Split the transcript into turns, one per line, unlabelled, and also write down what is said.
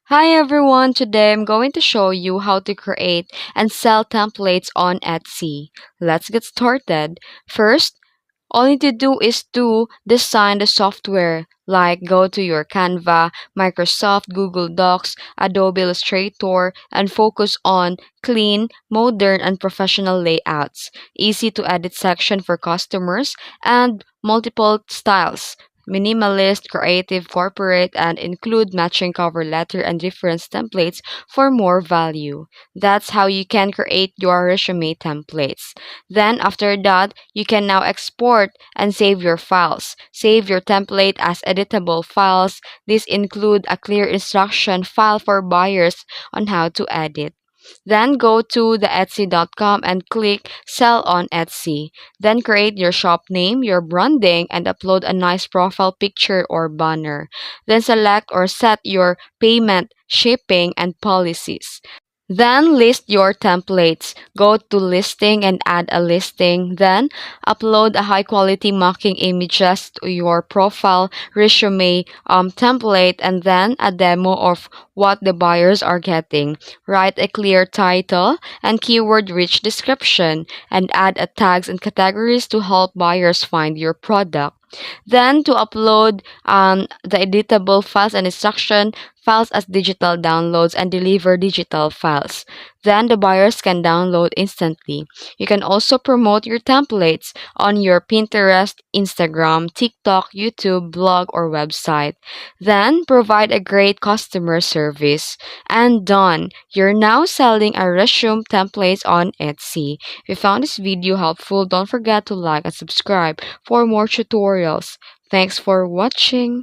Hi everyone, today I'm going to show you how to create and sell templates on Etsy. Let's get started. First, all you need to do is to design the software, like go to your Canva, Microsoft, Google Docs, Adobe Illustrator, and focus on clean, modern, and professional layouts, easy to edit section for customers, and multiple styles. Minimalist, creative, corporate, and include matching cover letter and reference templates for more value. That's how you can create your resume templates. Then, after that, you can now export and save your files. Save your template as editable files. These include a clear instruction file for buyers on how to edit. Then go to the Etsy.com and click Sell on Etsy. Then create your shop name, your branding, and upload a nice profile picture or banner. Then select or set your payment, shipping, and policies. Then list your templates. Go to listing and add a listing. Then upload a high quality mocking images to your profile resume template and then a demo of what the buyers are getting. Write a clear title and keyword rich description and add a tags and categories to help buyers find your product. Then to upload the editable files and instruction files as digital downloads and deliver digital files. Then the buyers can download instantly. You can also promote your templates on your Pinterest, Instagram, TikTok, YouTube, blog, or website. Then provide a great customer service. And done. You're now selling a resume templates on Etsy. If you found this video helpful, don't forget to like and subscribe for more tutorials. Thanks for watching.